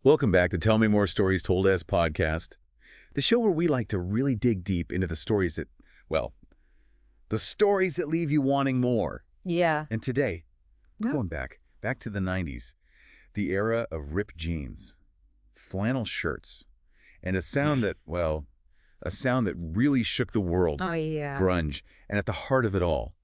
Welcome back to Tell Me More Stories Told As Podcast, the show where we like to really dig deep into the stories that, well, the stories that leave you wanting more. Yeah. And today, we're Yeah. going back to the 90s, the era of ripped jeans, flannel shirts, and a sound that, well, a sound that really shook the world, Oh, yeah. grunge. And at the heart of it all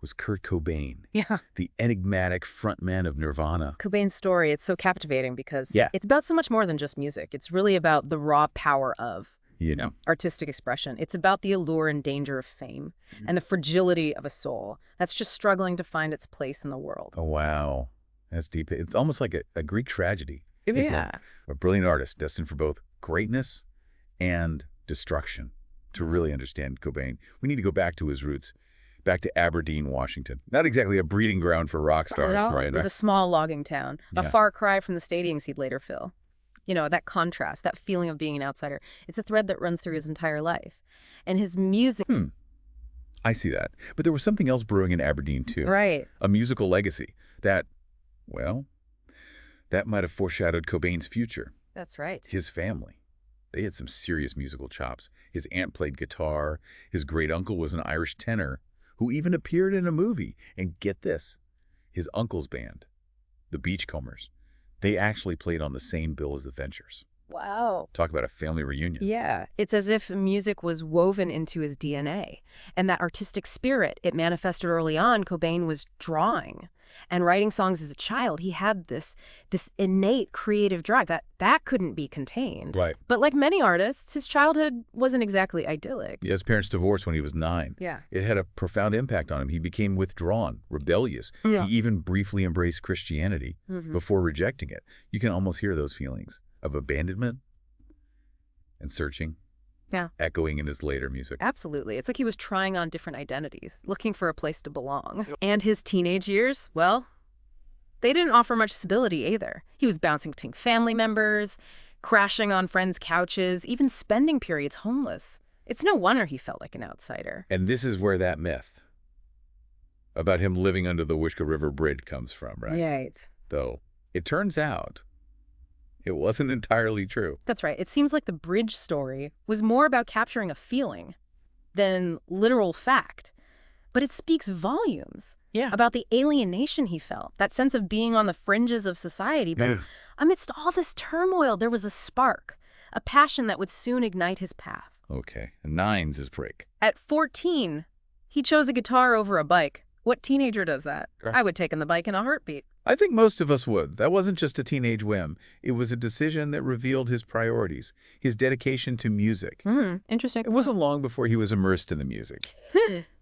was Kurt Cobain, Yeah. the enigmatic frontman of Nirvana. Cobain's story, it's so captivating because Yeah. it's about so much more than just music. It's really about the raw power of You know, artistic expression. It's about the allure and danger of fame and the fragility of a soul that's just struggling to find its place in the world. oh, wow. That's deep. It's almost like a Greek tragedy. Yeah. A brilliant artist destined for both greatness and destruction. To really understand Cobain, we need to go back to his roots, back to Aberdeen, Washington. Not exactly a breeding ground for rock stars, right? It was a small logging town, a Yeah. far cry from the stadiums he'd later fill. You know, that contrast, that feeling of being an outsider, it's a thread that runs through his entire life. And his music... I see that. But there was something else brewing in Aberdeen, too. Right. A musical legacy that, well, that might have foreshadowed Cobain's future. That's right. His family. They had some serious musical chops. His aunt played guitar. His great uncle was an Irish tenor who even appeared in a movie. And get this, his uncle's band, the Beachcombers, they actually played on the same bill as the Ventures. Wow. Talk about a family reunion. Yeah, it's as if music was woven into his DNA. And that artistic spirit, it manifested early on. Cobain was drawing and writing songs as a child. He had this innate creative drive that couldn't be contained. Right. But like many artists, his childhood wasn't exactly idyllic. Yeah, his parents divorced when he was 9. Yeah. It had a profound impact on him. He became withdrawn, rebellious. Yeah. He even briefly embraced Christianity before rejecting it. You can almost hear those feelings of abandonment and searching, echoing in his later music. Absolutely. It's like he was trying on different identities, looking for a place to belong. And his teenage years, well, they didn't offer much stability either. He was bouncing between family members, crashing on friends' couches, even spending periods homeless. It's no wonder he felt like an outsider. And this is where that myth about him living under the Wishkah River Bridge comes from, right? Right. Though it turns out it wasn't entirely true. That's right. It seems like the bridge story was more about capturing a feeling than literal fact. But it speaks volumes about the alienation he felt, that sense of being on the fringes of society. But amidst all this turmoil, there was a spark, a passion that would soon ignite his path. Okay, 9's his break. At 14, he chose a guitar over a bike. What teenager does that? Correct. I would take in the bike in a heartbeat. I think most of us would. That wasn't just a teenage whim. It was a decision that revealed his priorities, his dedication to music. Interesting. It wasn't long before he was immersed in the music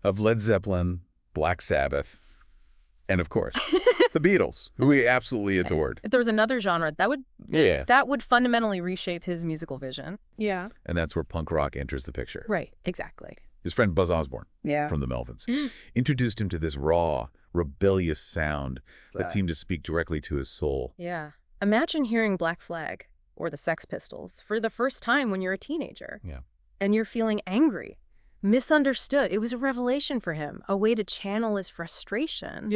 of Led Zeppelin, Black Sabbath, and of course, the Beatles, who he absolutely adored. If there was another genre, that would fundamentally reshape his musical vision. Yeah. And that's where punk rock enters the picture. Right, exactly. His friend Buzz Osborne from the Melvins introduced him to this raw, rebellious sound that seemed to speak directly to his soul. Yeah. Imagine hearing Black Flag or the Sex Pistols for the first time when you're a teenager. Yeah. And you're feeling angry, misunderstood. It was a revelation for him, a way to channel his frustration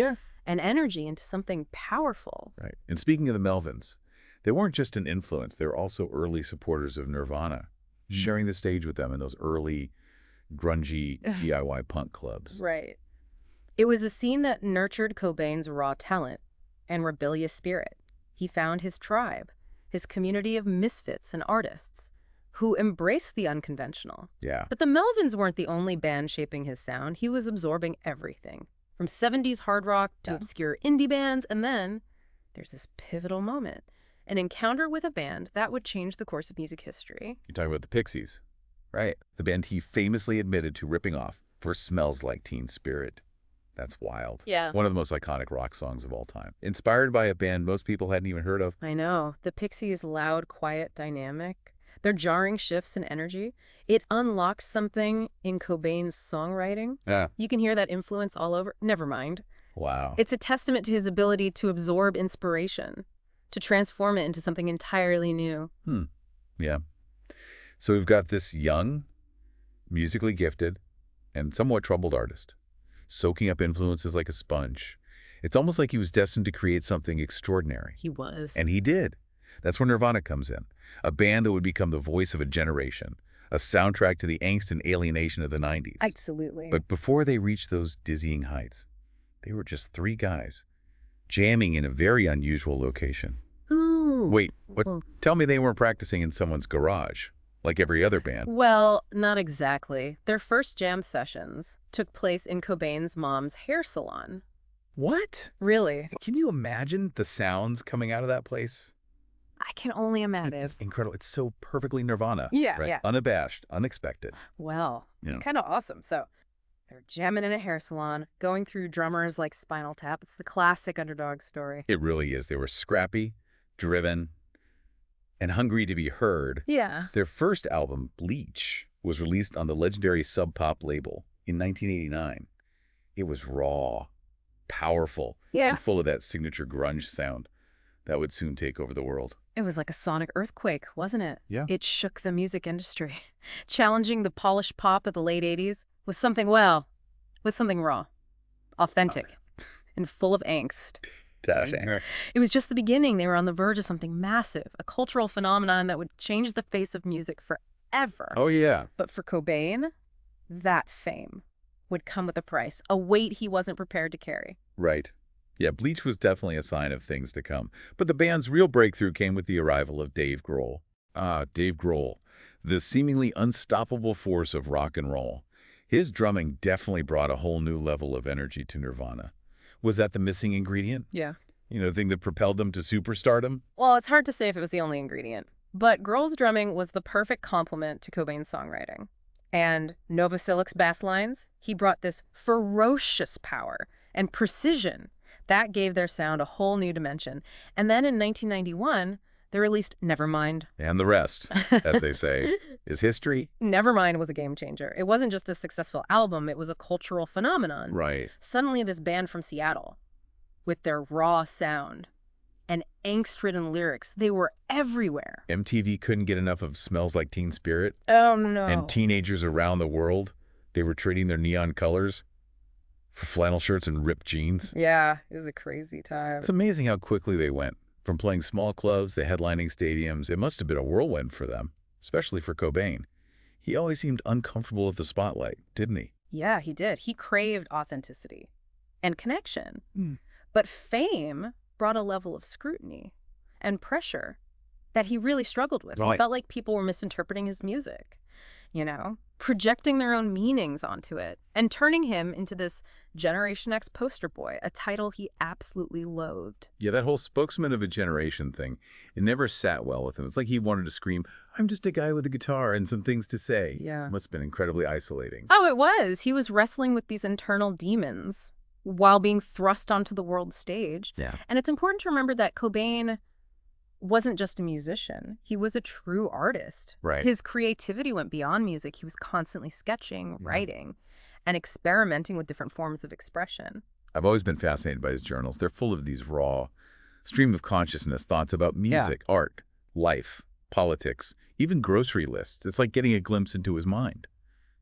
and energy into something powerful. Right. And speaking of the Melvins, they weren't just an influence. They were also early supporters of Nirvana, sharing the stage with them in those early grungy DIY punk clubs. Right. It was a scene that nurtured Cobain's raw talent and rebellious spirit. He found his tribe, his community of misfits and artists who embraced the unconventional. Yeah. But the Melvins weren't the only band shaping his sound. He was absorbing everything, from 70s hard rock to obscure indie bands. And then there's this pivotal moment, an encounter with a band that would change the course of music history. You're talking about the Pixies, right? The band he famously admitted to ripping off for Smells Like Teen Spirit. That's wild. Yeah. One of the most iconic rock songs of all time. Inspired by a band most people hadn't even heard of. I know. The Pixies' loud, quiet dynamic, their jarring shifts in energy, it unlocked something in Cobain's songwriting. Yeah. You can hear that influence all over. Never mind. Wow. It's a testament to his ability to absorb inspiration, to transform it into something entirely new. Yeah. So we've got this young, musically gifted, and somewhat troubled artist, soaking up influences like a sponge. It's almost like he was destined to create something extraordinary. He was. And he did. That's where Nirvana comes in, a band that would become the voice of a generation, a soundtrack to the angst and alienation of the 90s. Absolutely. But before they reached those dizzying heights, they were just three guys, jamming in a very unusual location. Ooh. Wait, what? Tell me they weren't practicing in someone's garage, like every other band. Well, not exactly. Their first jam sessions took place in Cobain's mom's hair salon. What? Really? Can you imagine the sounds coming out of that place? I can only imagine. It's incredible. It's so perfectly Nirvana. Yeah, right? yeah. Unabashed, unexpected. Well, You know. kind of awesome. So they're jamming in a hair salon, going through drummers like Spinal Tap. It's the classic underdog story. It really is. They were scrappy, driven, and hungry to be heard. Yeah. Their first album, Bleach, was released on the legendary Sub Pop label in 1989. It was raw, powerful, Yeah. and full of that signature grunge sound that would soon take over the world. It was like a sonic earthquake, wasn't it? Yeah. It shook the music industry, challenging the polished pop of the late 80s with something raw, authentic, and full of angst. It was just the beginning. They were on the verge of something massive, a cultural phenomenon that would change the face of music forever. Oh, yeah. But for Cobain, that fame would come with a price, a weight he wasn't prepared to carry. Right. Yeah, Bleach was definitely a sign of things to come. But the band's real breakthrough came with the arrival of Dave Grohl. Dave Grohl, the seemingly unstoppable force of rock and roll. His drumming definitely brought a whole new level of energy to Nirvana. Was that the missing ingredient? Yeah. You know, the thing that propelled them to superstardom? Well, it's hard to say if it was the only ingredient. But Grohl's drumming was the perfect complement to Cobain's songwriting. And Novosilic's bass lines, he brought this ferocious power and precision that gave their sound a whole new dimension. And then in 1991, they released Nevermind. And the rest, as they say, is history. Nevermind was a game changer. It wasn't just a successful album, it was a cultural phenomenon. Right. Suddenly this band from Seattle, with their raw sound and angst-ridden lyrics, they were everywhere. MTV couldn't get enough of Smells Like Teen Spirit. Oh, no. And teenagers around the world, they were trading their neon colors for flannel shirts and ripped jeans. Yeah, it was a crazy time. It's amazing how quickly they went. From playing small clubs to headlining stadiums, it must have been a whirlwind for them, especially for Cobain. He always seemed uncomfortable with the spotlight, didn't he? Yeah, he did. He craved authenticity and connection. But fame brought a level of scrutiny and pressure that he really struggled with. Right. He felt like people were misinterpreting his music, you know, projecting their own meanings onto it and turning him into this Generation X poster boy, a title he absolutely loathed. Yeah, that whole spokesman of a generation thing, it never sat well with him. It's like he wanted to scream, I'm just a guy with a guitar and some things to say. Yeah. Must have been incredibly isolating. Oh, it was. He was wrestling with these internal demons while being thrust onto the world stage. Yeah. And it's important to remember that Cobain wasn't just a musician. He was a true artist. Right. His creativity went beyond music. He was constantly sketching, writing, and experimenting with different forms of expression. I've always been fascinated by his journals. They're full of these raw, stream of consciousness thoughts about music, art, life, politics, even grocery lists. It's like getting a glimpse into his mind,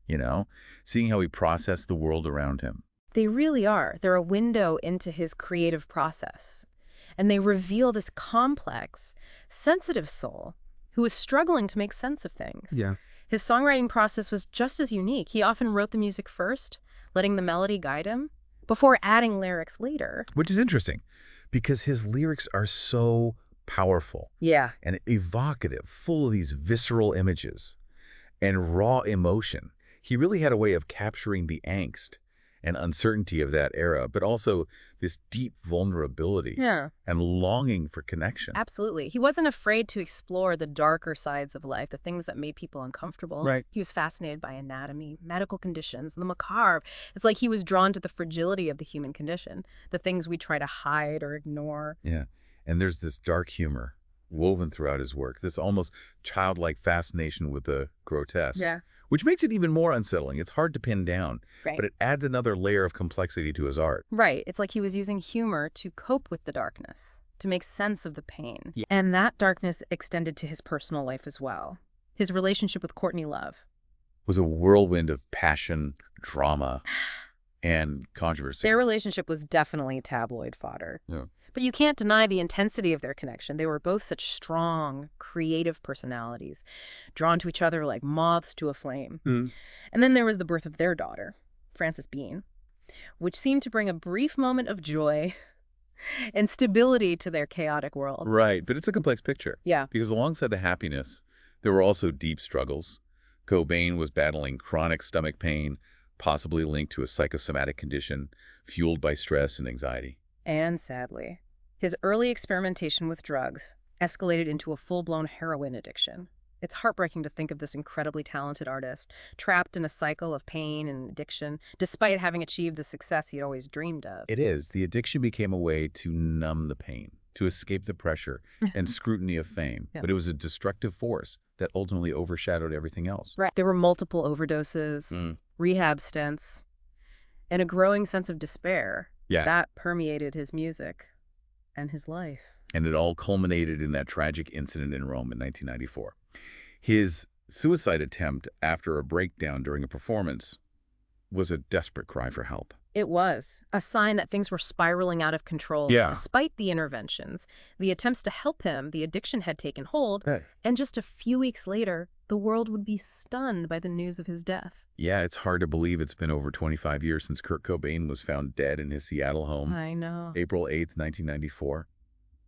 you know, seeing how he processed the world around him. They really are. They're a window into his creative process. And they reveal this complex, sensitive soul who was struggling to make sense of things. Yeah. His songwriting process was just as unique. He often wrote the music first, letting the melody guide him, before adding lyrics later. Which is interesting, because his lyrics are so powerful. Yeah. And evocative, full of these visceral images and raw emotion. He really had a way of capturing the angst and uncertainty of that era, but also this deep vulnerability and longing for connection. Absolutely. He wasn't afraid to explore the darker sides of life, the things that made people uncomfortable. Right. He was fascinated by anatomy, medical conditions, the macabre. It's like he was drawn to the fragility of the human condition, the things we try to hide or ignore. Yeah. And there's this dark humor woven throughout his work, this almost childlike fascination with the grotesque. Yeah. Which makes it even more unsettling. It's hard to pin down, Right. but it adds another layer of complexity to his art. Right. It's like he was using humor to cope with the darkness, to make sense of the pain. Yeah. And that darkness extended to his personal life as well. His relationship with Courtney Love Was a whirlwind of passion, drama, and controversy. Their relationship was definitely tabloid fodder. Yeah. But you can't deny the intensity of their connection. They were both such strong, creative personalities, drawn to each other like moths to a flame. Mm. And then there was the birth of their daughter, Frances Bean, which seemed to bring a brief moment of joy and stability to their chaotic world. Right, but it's a complex picture. Yeah. Because alongside the happiness, there were also deep struggles. Cobain was battling chronic stomach pain, possibly linked to a psychosomatic condition fueled by stress and anxiety. And sadly, his early experimentation with drugs escalated into a full-blown heroin addiction. It's heartbreaking to think of this incredibly talented artist, trapped in a cycle of pain and addiction, despite having achieved the success he'd always dreamed of. It is. The addiction became a way to numb the pain, to escape the pressure and scrutiny of fame. Yeah. But it was a destructive force that ultimately overshadowed everything else. Right. There were multiple overdoses, rehab stints, and a growing sense of despair that permeated his music and his life. And it all culminated in that tragic incident in Rome in 1994. His suicide attempt after a breakdown during a performance was a desperate cry for help. It was a sign that things were spiraling out of control. Yeah. Despite the interventions, the attempts to help him, the addiction had taken hold, and just a few weeks later, the world would be stunned by the news of his death. Yeah, it's hard to believe it's been over 25 years since Kurt Cobain was found dead in his Seattle home. I know. April 8th, 1994.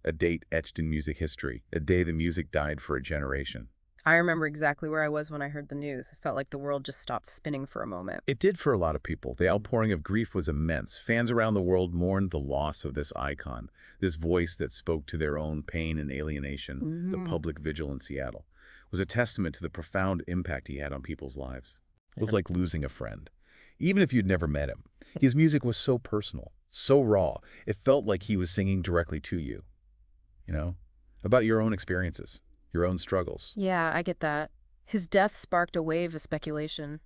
A date etched in music history, a day the music died for a generation. I remember exactly where I was when I heard the news. It felt like the world just stopped spinning for a moment. It did for a lot of people. The outpouring of grief was immense. Fans around the world mourned the loss of this icon, this voice that spoke to their own pain and alienation. The public vigil in Seattle was a testament to the profound impact he had on people's lives. It was like losing a friend. Even if you'd never met him, his music was so personal, so raw. It felt like he was singing directly to you, about your own experiences, your own struggles. Yeah, I get that. His death sparked a wave of speculation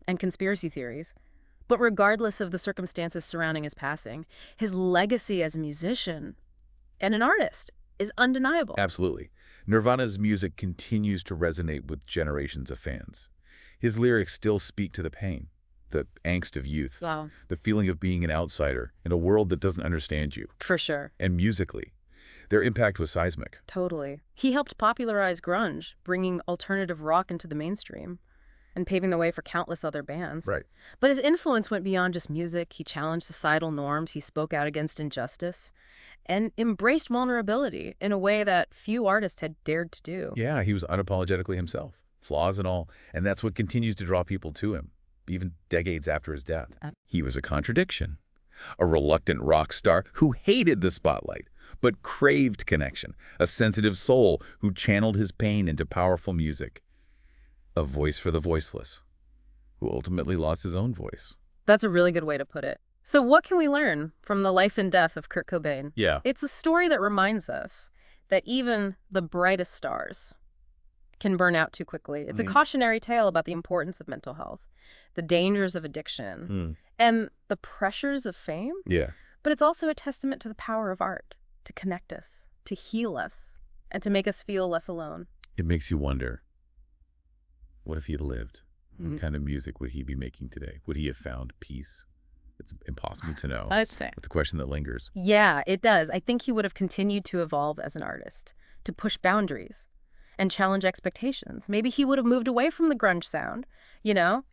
and conspiracy theories. But regardless of the circumstances surrounding his passing, his legacy as a musician and an artist is undeniable. Absolutely. Nirvana's music continues to resonate with generations of fans. His lyrics still speak to the pain, the angst of youth, the feeling of being an outsider in a world that doesn't understand you. For sure. And musically, their impact was seismic. Totally. He helped popularize grunge, bringing alternative rock into the mainstream and paving the way for countless other bands. Right. But his influence went beyond just music. He challenged societal norms, he spoke out against injustice, and embraced vulnerability in a way that few artists had dared to do. Yeah, he was unapologetically himself, flaws and all, and that's what continues to draw people to him, even decades after his death. He was a contradiction, a reluctant rock star who hated the spotlight, but craved connection, a sensitive soul who channeled his pain into powerful music, a voice for the voiceless, who ultimately lost his own voice. That's a really good way to put it. So what can we learn from the life and death of Kurt Cobain? Yeah. It's a story that reminds us that even the brightest stars can burn out too quickly. It's a cautionary tale about the importance of mental health, the dangers of addiction, and the pressures of fame. Yeah. But it's also a testament to the power of art, to connect us, to heal us, and to make us feel less alone. It makes you wonder, what if he had lived? What kind of music would he be making today? Would he have found peace? It's impossible to know. That's fair. It's a question that lingers. Yeah, it does. I think he would have continued to evolve as an artist, to push boundaries and challenge expectations. Maybe he would have moved away from the grunge sound,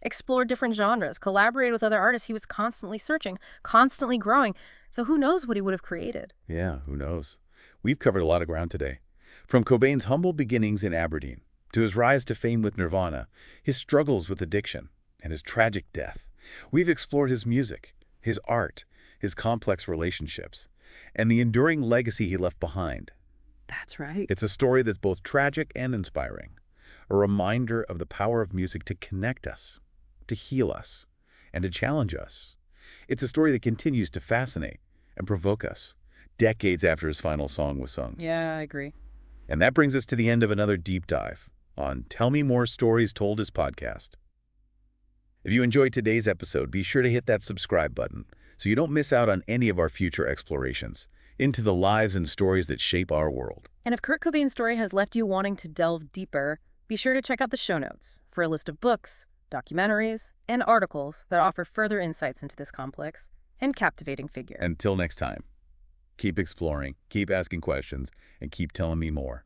explored different genres, collaborated with other artists. He was constantly searching, constantly growing. So who knows what he would have created? Yeah, who knows? We've covered a lot of ground today. From Cobain's humble beginnings in Aberdeen, to his rise to fame with Nirvana, his struggles with addiction, and his tragic death. We've explored his music, his art, his complex relationships, and the enduring legacy he left behind. That's right. It's a story that's both tragic and inspiring, a reminder of the power of music to connect us, to heal us, and to challenge us. It's a story that continues to fascinate and provoke us, decades after his final song was sung. Yeah, I agree. And that brings us to the end of another deep dive on Tell Me More Stories Told His podcast. If you enjoyed today's episode, be sure to hit that subscribe button so you don't miss out on any of our future explorations into the lives and stories that shape our world. And if Kurt Cobain's story has left you wanting to delve deeper, be sure to check out the show notes for a list of books, documentaries, and articles that offer further insights into this complex and captivating figure. Until next time. Keep exploring, keep asking questions, and keep telling me more.